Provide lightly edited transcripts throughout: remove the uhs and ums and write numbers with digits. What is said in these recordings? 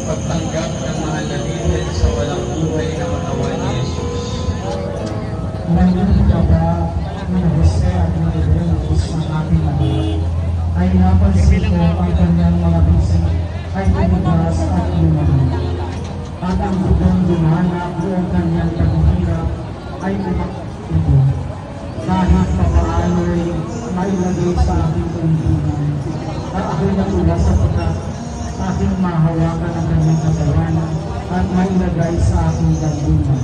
pagtanggap ng mahal na titil sa walang buhay na katawan ni Jesus. Ngayon ka ba, ni Jose at ni Deus ng aking ama, ay napansin ko ang kanyang mga bisi ay tumigas at lumamig. At ang bugong dumanak doon kanyang paghihirap ay umaktibo. Kahit papaano'y mailagay sa aking kaibigan, at ako'y natula sapagkat aking mahawakan ang kanyang katawan at mailagay sa aking dalbunan.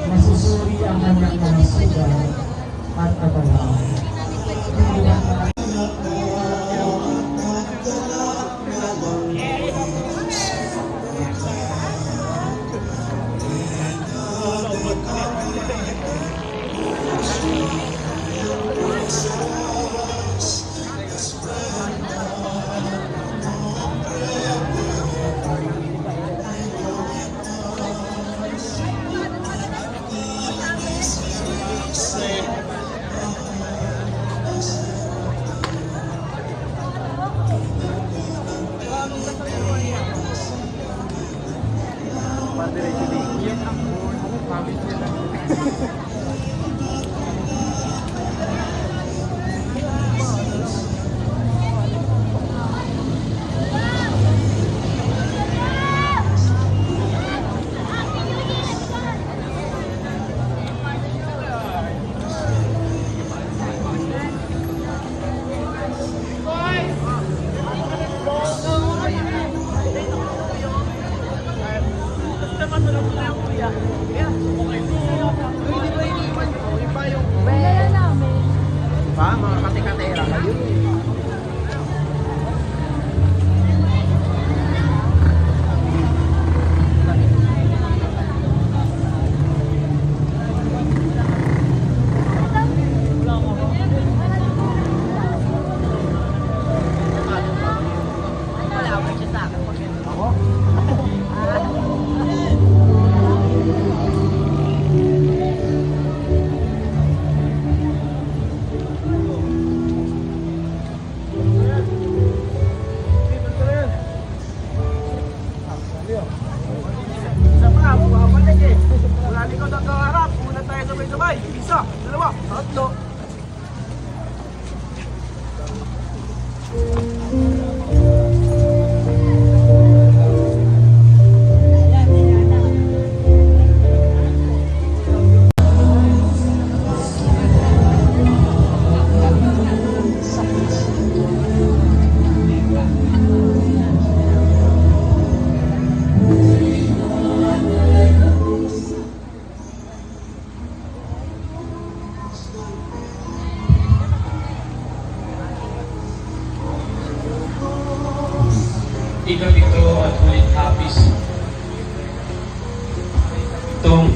Masusuri ang kanyang mga sugat at katawan. Ito at ulit hapis. Itong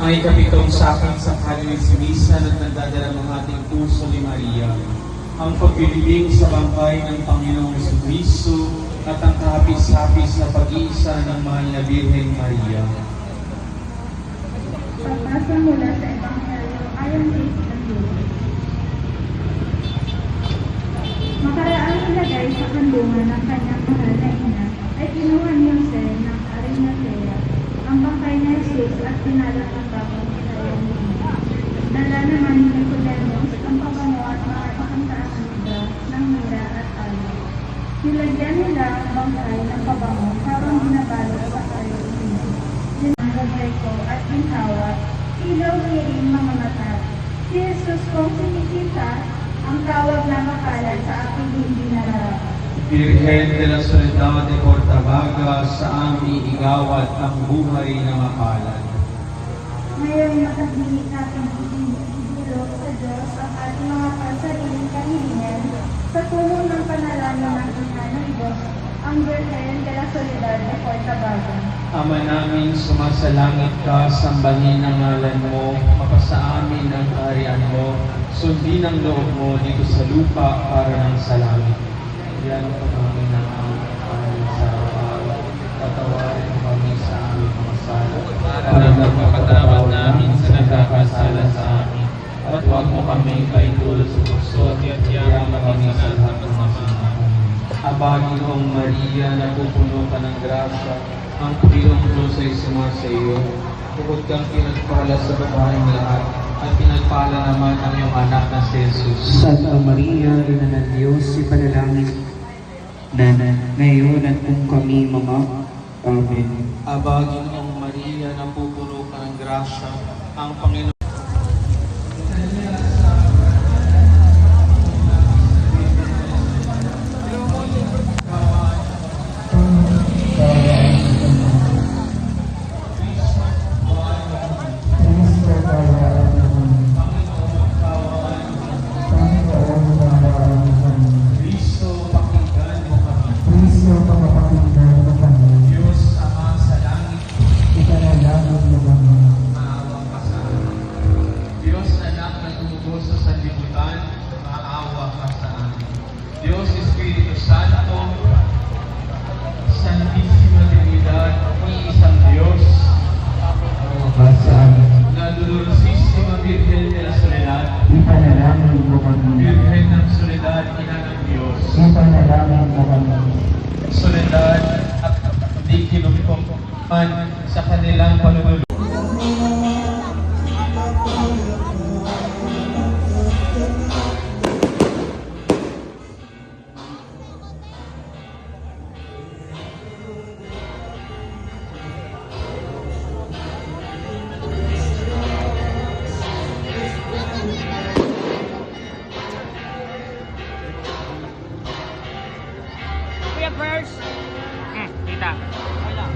ang ikapitong sakit sa kalinisan at nagdadala ng ating puso ni Maria. Ang pagpilibing sa bangkay ng Panginoong Jesucristo at ang kahapis-hapis na pag-iisa ng mahal na Birhen Maria. Pagpasa mula sa Ebanghelyo ayon kay San Lucas. Makaraang ilagay sa kandungan ng kanyang mahal na ina ay kinuha ni Jose ng Arimathea ang bangkay ni Jesus at pinalak ang tapang kinayang niya. Dala naman ni Nicodemus ang pabango at mga pakantaang iba ng mira at alay. Nilagyan nila ang bangkay ng pabango habang binabalot sa kayo niya. Dinagabay ko at ginhawa, ilaw niyain mga mata. Si Jesus kung sinikita, ang tawag na makalat sa aking hindi nararapat. Virgen de la Soledad de Portabaga, sa aming igawat ang buhay na makalan. Ngayon matahimik natin idulog sa Diyos ang ating mga pansariling kahilingan sa tulong ng panalangin ng Ina ng Diyos, ang Virgen de la Soledad de Portabaga. Ama namin, sumasalangit ka, sambahin ang ngalan mo, mapasa amin ang kaharian mo, sundin ang loob mo dito sa lupa para ng sa langit. Yan po namin ang aming sa araw-araw. Patawarin mo kami sa aming mga sala. Para magpapatawad namin sa nagkakasala sa amin. At huwag mo kami kaitulad sa tukso at yayaman kami sa lahat ng masama. Aba, Ginoong Maria, napupuno ka ng grasya, ang Panginoong Diyos ay sumasa iyo. Bukod kang pinagpala sa babaeng lahat, at pinagpala naman ang iyong anak na si Jesus. Santa Maria, Ina ng Diyos, ipanalangin na ngayon at kung kami mga Amen. Aba, Ginoong Maria, napupuno ka ng grasya, ang Panginoon Kristo, pakinggan mo kami. Diyos, Ama sa langit, maawa ka sa amin. Diyos, Anak na tumubos sa sanlibutan, maawa ka sa amin. Diyos, Espiritu Santo, Santísima Trinidad, iisang Diyos, na Dulcísima Virgen de la Soledad, Virgen ng Soledad, Ina ng Diyos, Soledad at di kinumpuman sa kanilang panunod. Kuya first. Kita. Okay lang.